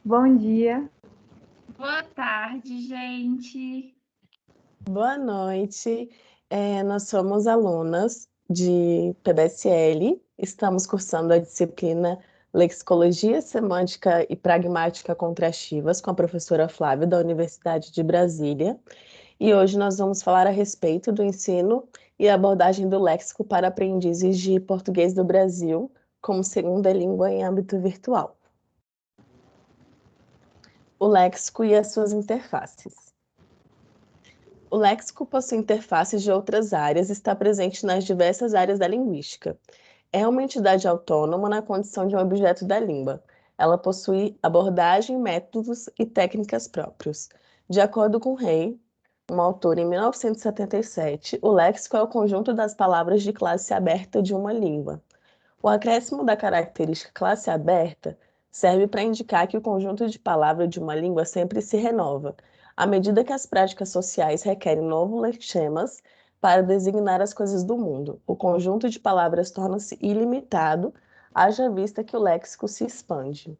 Bom dia. Boa tarde, gente. Boa noite. Nós somos alunas de PBSL, estamos cursando a disciplina Lexicologia Semântica e Pragmática Contrastivas com a professora Flávia, da Universidade de Brasília. E hoje nós vamos falar a respeito do ensino e abordagem do léxico para aprendizes de português do Brasil como segunda língua em âmbito virtual. O léxico e as suas interfaces. O léxico possui interfaces de outras áreas e está presente nas diversas áreas da linguística. É uma entidade autônoma na condição de um objeto da língua. Ela possui abordagem, métodos e técnicas próprios. De acordo com Rey, um autor em 1977, o léxico é o conjunto das palavras de classe aberta de uma língua. O acréscimo da característica classe aberta serve para indicar que o conjunto de palavras de uma língua sempre se renova, à medida que as práticas sociais requerem novos lexemas para designar as coisas do mundo. O conjunto de palavras torna-se ilimitado, haja vista que o léxico se expande.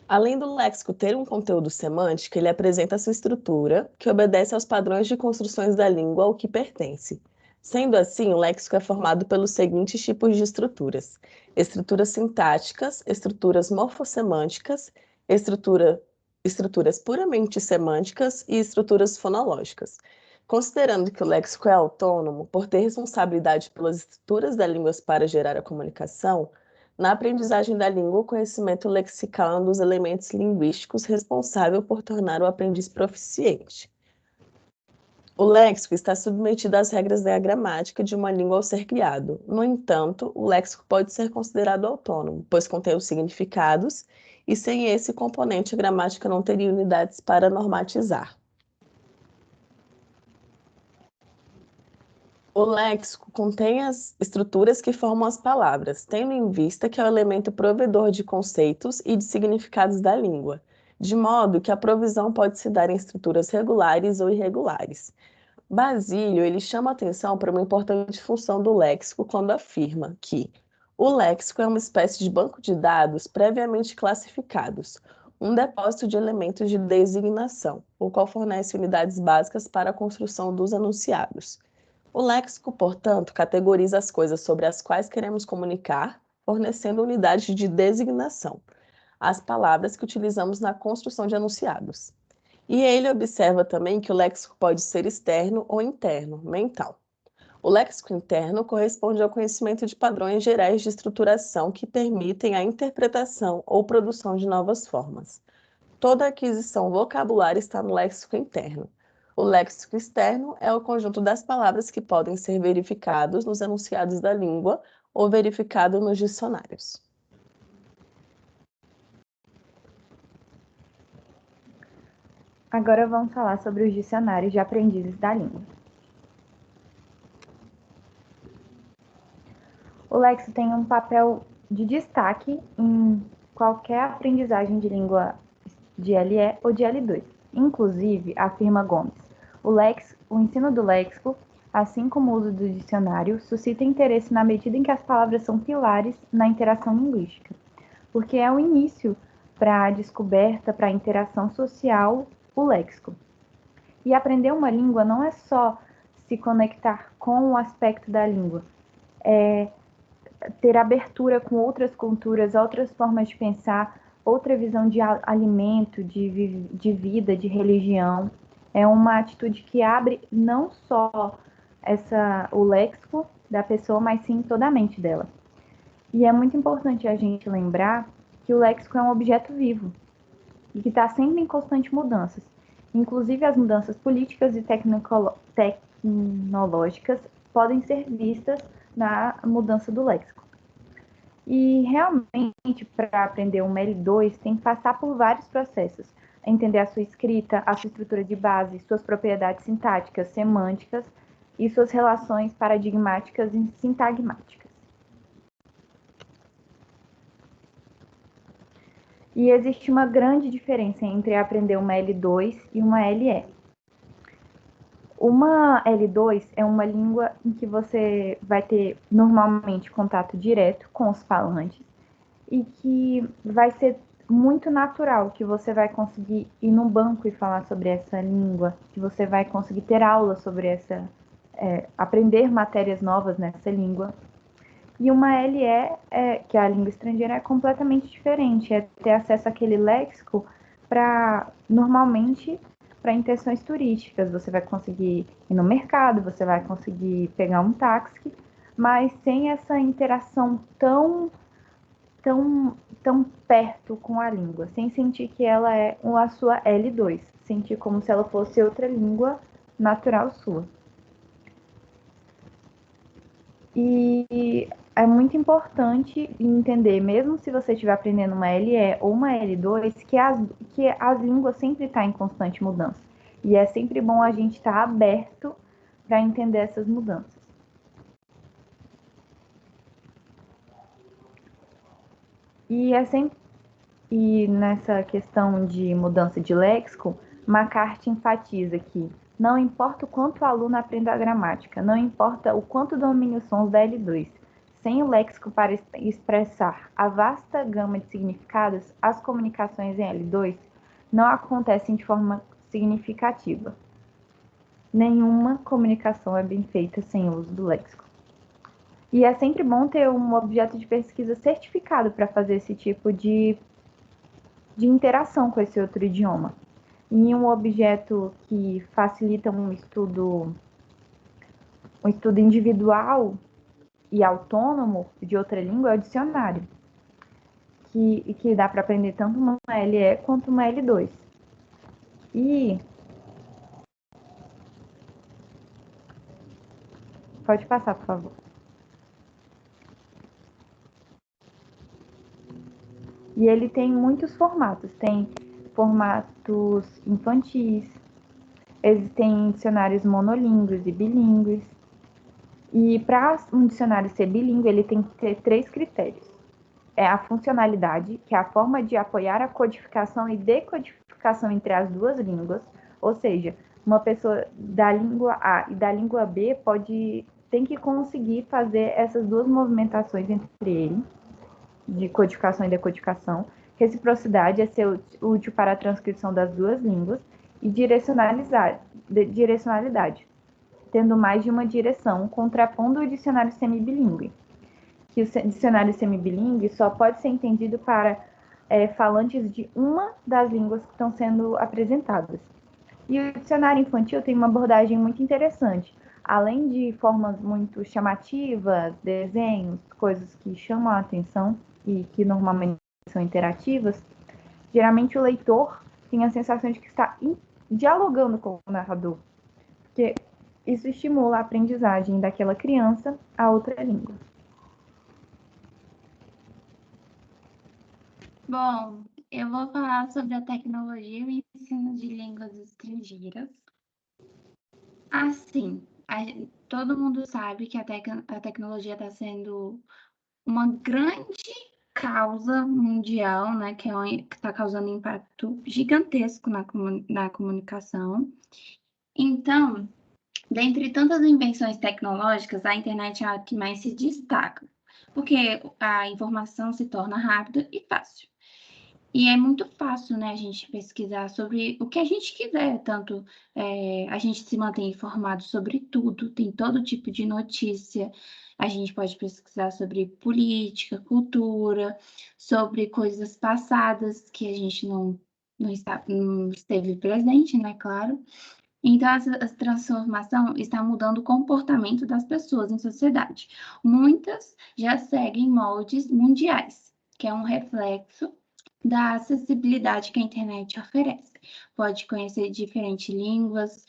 Além do léxico ter um conteúdo semântico, ele apresenta sua estrutura, que obedece aos padrões de construções da língua ao que pertence. Sendo assim, o léxico é formado pelos seguintes tipos de estruturas: estruturas sintáticas, estruturas morfossemânticas, estruturas puramente semânticas e estruturas fonológicas. Considerando que o léxico é autônomo, por ter responsabilidade pelas estruturas da língua para gerar a comunicação, na aprendizagem da língua, o conhecimento lexical é um dos elementos linguísticos responsável por tornar o aprendiz proficiente. O léxico está submetido às regras da gramática de uma língua ao ser criado. No entanto, o léxico pode ser considerado autônomo, pois contém os significados, e sem esse componente a gramática não teria unidades para normatizar. O léxico contém as estruturas que formam as palavras, tendo em vista que é o elemento provedor de conceitos e de significados da língua, de modo que a provisão pode se dar em estruturas regulares ou irregulares. Basílio, ele chama atenção para uma importante função do léxico quando afirma que o léxico é uma espécie de banco de dados previamente classificados, um depósito de elementos de designação, o qual fornece unidades básicas para a construção dos enunciados. O léxico, portanto, categoriza as coisas sobre as quais queremos comunicar, fornecendo unidades de designação, as palavras que utilizamos na construção de enunciados. E ele observa também que o léxico pode ser externo ou interno, mental. O léxico interno corresponde ao conhecimento de padrões gerais de estruturação que permitem a interpretação ou produção de novas formas. Toda aquisição vocabular está no léxico interno. O léxico externo é o conjunto das palavras que podem ser verificados nos enunciados da língua ou verificado nos dicionários. Agora vamos falar sobre os dicionários de aprendizes da língua. O léxico tem um papel de destaque em qualquer aprendizagem de língua de LE ou de L2. Inclusive, afirma Gomes, o ensino do léxico, assim como o uso do dicionário, suscita interesse na medida em que as palavras são pilares na interação linguística, porque é o início para a descoberta, para a interação social, o léxico. E aprender uma língua não é só se conectar com o aspecto da língua, é ter abertura com outras culturas, outras formas de pensar, outra visão de alimento, de vida, de religião. É uma atitude que abre não só o léxico da pessoa, mas sim toda a mente dela. E é muito importante a gente lembrar que o léxico é um objeto vivo e que está sempre em constante mudanças. Inclusive, as mudanças políticas e tecnológicas podem ser vistas na mudança do léxico. E realmente, para aprender um L2, tem que passar por vários processos. Entender a sua escrita, a sua estrutura de base, suas propriedades sintáticas, semânticas e suas relações paradigmáticas e sintagmáticas. E existe uma grande diferença entre aprender uma L2 e uma LE. Uma L2 é uma língua em que você vai ter normalmente contato direto com os falantes e que vai ser muito natural, que você vai conseguir ir num banco e falar sobre essa língua, que você vai conseguir ter aula sobre aprender matérias novas nessa língua. E uma LE, que é a língua estrangeira, é completamente diferente, é ter acesso àquele léxico normalmente para intenções turísticas. Você vai conseguir ir no mercado, você vai conseguir pegar um táxi, mas sem essa interação tão perto com a língua, sem sentir que ela é a sua L2, sentir como se ela fosse outra língua natural sua. E é muito importante entender, mesmo se você estiver aprendendo uma LE ou uma L2, que as línguas sempre estão em constante mudança. E é sempre bom a gente estar aberto para entender essas mudanças. E nessa questão de mudança de léxico, McCarthy enfatiza que não importa o quanto o aluno aprenda a gramática, não importa o quanto domine os sons da L2, sem o léxico para expressar a vasta gama de significados, as comunicações em L2 não acontecem de forma significativa. Nenhuma comunicação é bem feita sem o uso do léxico. E é sempre bom ter um objeto de pesquisa certificado para fazer esse tipo de interação com esse outro idioma. E um objeto que facilita um estudo individual e autônomo de outra língua é o dicionário, que dá para aprender tanto uma LE quanto uma L2. E pode passar, por favor. E ele tem muitos formatos. Tem formatos infantis, existem dicionários monolíngues e bilíngues. E para um dicionário ser bilíngue, ele tem que ter 3 critérios. É a funcionalidade, que é a forma de apoiar a codificação e decodificação entre as duas línguas, ou seja, uma pessoa da língua A e da língua B tem que conseguir fazer essas duas movimentações entre ele, de codificação e decodificação. Reciprocidade é ser útil para a transcrição das duas línguas e direcionalidade, tendo mais de uma direção, contrapondo o dicionário semibilíngue, que o dicionário semibilíngue só pode ser entendido para falantes de uma das línguas que estão sendo apresentadas. E o dicionário infantil tem uma abordagem muito interessante. Além de formas muito chamativas, desenhos, coisas que chamam a atenção e que normalmente são interativas, geralmente o leitor tem a sensação de que está dialogando com o narrador, porque isso estimula a aprendizagem daquela criança a outra língua. Bom, eu vou falar sobre a tecnologia e o ensino de línguas estrangeiras. Assim, todo mundo sabe que a tecnologia está sendo uma grande causa mundial, né, que está causando impacto gigantesco na comunicação. Então, dentre tantas invenções tecnológicas, a internet é a que mais se destaca, porque a informação se torna rápida e fácil. E é muito fácil, né, a gente pesquisar sobre o que a gente quiser, tanto a gente se mantém informado sobre tudo, tem todo tipo de notícia. A gente pode pesquisar sobre política, cultura, sobre coisas passadas que a gente não esteve presente, né, claro. Então, essa transformação está mudando o comportamento das pessoas em sociedade. Muitas já seguem moldes mundiais, que é um reflexo da acessibilidade que a internet oferece. Pode conhecer diferentes línguas,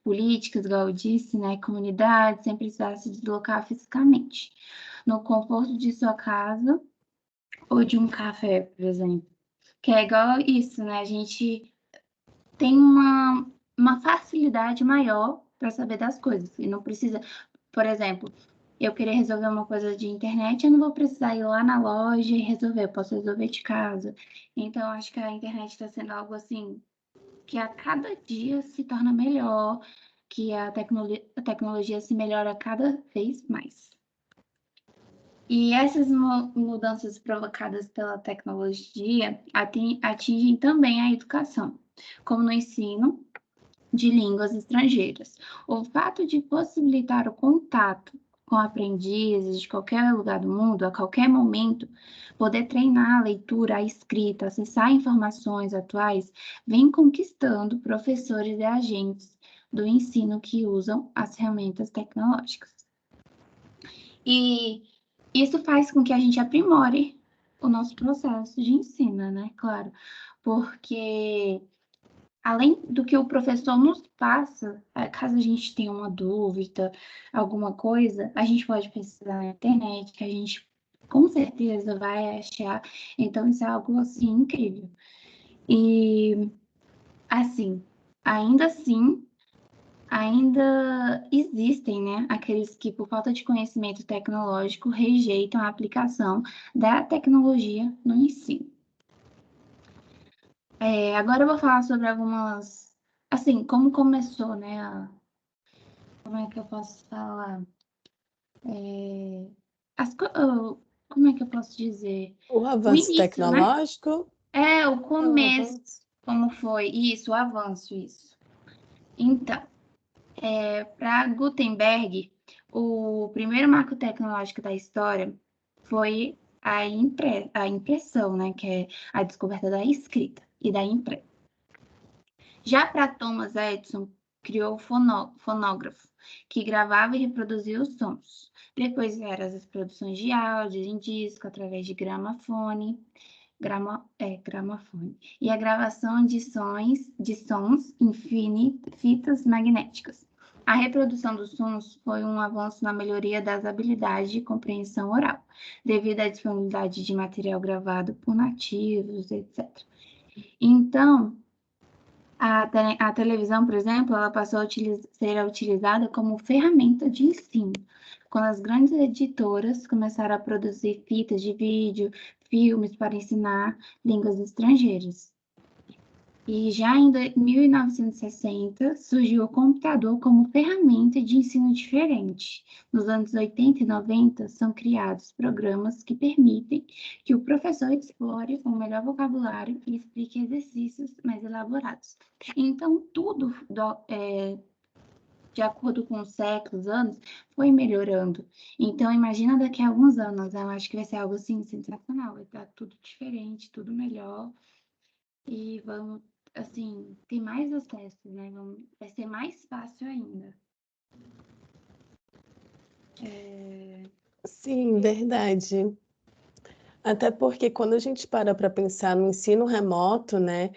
políticas, igual eu disse, né, comunidades, sem precisar se deslocar fisicamente. No conforto de sua casa ou de um café, por exemplo. Que é igual isso, né? A gente tem uma facilidade maior para saber das coisas. E não precisa, por exemplo, eu querer resolver uma coisa de internet, eu não vou precisar ir lá na loja e resolver, eu posso resolver de casa. Então, acho que a internet está sendo algo assim que a cada dia se torna melhor, que a tecnologia se melhora cada vez mais. E essas mudanças provocadas pela tecnologia atingem também a educação, como no ensino de línguas estrangeiras. O fato de possibilitar o contato com aprendizes de qualquer lugar do mundo, a qualquer momento, poder treinar a leitura, a escrita, acessar informações atuais, vem conquistando professores e agentes do ensino que usam as ferramentas tecnológicas. E isso faz com que a gente aprimore o nosso processo de ensino, né? Claro, porque além do que o professor nos passa, caso a gente tenha uma dúvida, alguma coisa, a gente pode pesquisar na internet, que a gente com certeza vai achar. Então, isso é algo, assim, incrível. E, assim, ainda existem, né, aqueles que, por falta de conhecimento tecnológico, rejeitam a aplicação da tecnologia no ensino. Agora eu vou falar sobre algumas, assim, como começou, né, como é que eu posso falar? Como é que eu posso dizer? O O avanço início, né? tecnológico O é o começo, avanço. como foi? Isso, o avanço, isso. Então, para Gutenberg, o primeiro marco tecnológico da história foi a impressão, né? Que é a descoberta da escrita e da impressa. Já para Thomas Edison, criou o fonógrafo, que gravava e reproduzia os sons. Depois vieram as produções de áudio em disco, através de gramofone. E a gravação de sons em fitas magnéticas. A reprodução dos sons foi um avanço na melhoria das habilidades de compreensão oral, devido à disponibilidade de material gravado por nativos, etc. Então, a televisão, por exemplo, ela passou a ser utilizada como ferramenta de ensino, quando as grandes editoras começaram a produzir fitas de vídeo, filmes para ensinar línguas estrangeiras. E já em 1960, surgiu o computador como ferramenta de ensino diferente. Nos anos 80 e 90, são criados programas que permitem que o professor explore um melhor vocabulário e explique exercícios mais elaborados. Então, tudo, de acordo com os séculos, anos, foi melhorando. Então, imagina daqui a alguns anos, eu acho que vai ser algo assim sensacional, vai estar tudo diferente, tudo melhor. E vamos, assim, ter mais acesso, né? Vai ser mais fácil ainda. Sim, verdade. Até porque quando a gente para pensar no ensino remoto, né,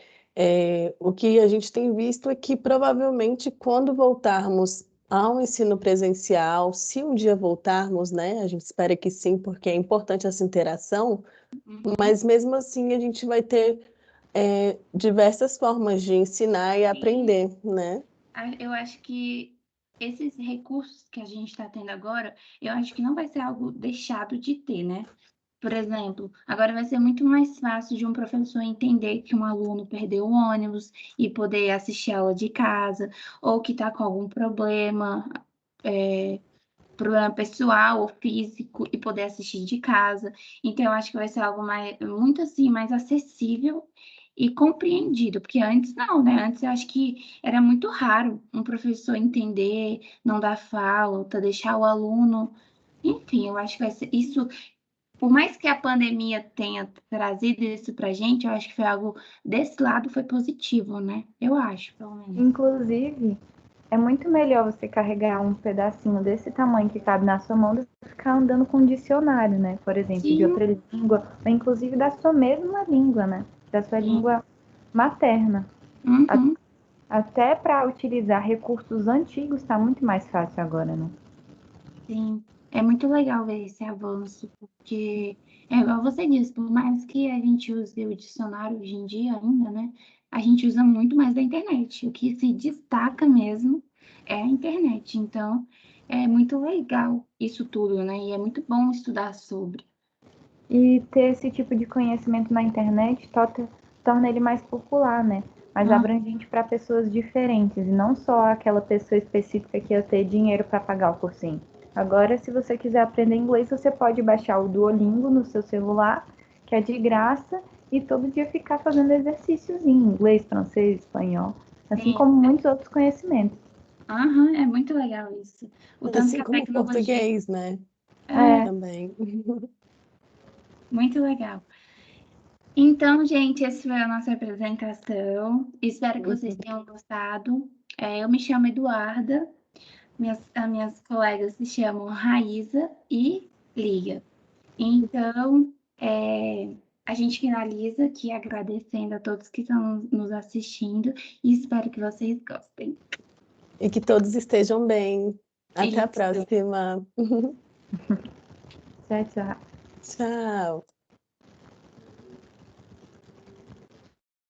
o que a gente tem visto é que provavelmente quando voltarmos ao ensino presencial, se um dia voltarmos, né, a gente espera que sim, porque é importante essa interação, mas mesmo assim a gente vai ter diversas formas de ensinar e aprender, né? Eu acho que esses recursos que a gente está tendo agora, eu acho que não vai ser algo deixado de ter, né? Por exemplo, agora vai ser muito mais fácil de um professor entender que um aluno perdeu o ônibus e poder assistir a aula de casa, ou que está com algum problema, problema pessoal ou físico e poder assistir de casa. Então, eu acho que vai ser algo muito assim, mais acessível e compreendido, porque antes não, né? Antes eu acho que era muito raro um professor entender, não dar falta, deixar o aluno. Enfim, eu acho que vai ser isso. Por mais que a pandemia tenha trazido isso para a gente, eu acho que foi algo desse lado foi positivo, né? Eu acho, pelo menos. Inclusive, é muito melhor você carregar um pedacinho desse tamanho que cabe na sua mão do que ficar andando com um dicionário, né? Por exemplo, de Sim. outra língua, ou inclusive da sua mesma língua, né? Da sua língua materna. Uhum. Até para utilizar recursos antigos está muito mais fácil agora, né? Sim, é muito legal ver esse avanço, porque é igual você disse, por mais que a gente use o dicionário hoje em dia ainda, né? A gente usa muito mais da internet. O que se destaca mesmo é a internet. Então, é muito legal isso tudo, né? E é muito bom estudar sobre. E ter esse tipo de conhecimento na internet torna ele mais popular, né? mais abrangente para pessoas diferentes, e não só aquela pessoa específica que ia ter dinheiro para pagar o cursinho. Agora, se você quiser aprender inglês, você pode baixar o Duolingo no seu celular, que é de graça, e todo dia ficar fazendo exercícios em inglês, francês, espanhol, assim como muitos outros conhecimentos. É muito legal isso. O tanto Assim que a como tecnologia português, né? É, Também. muito legal. Então, gente, essa foi a nossa apresentação. Espero que vocês tenham gostado. Eu me chamo Eduarda, as minhas colegas se chamam Raíza e Lia. Então, a gente finaliza aqui agradecendo a todos que estão nos assistindo e espero que vocês gostem. E que todos estejam bem. Até a Isso. próxima. tchau, tchau. Tchau.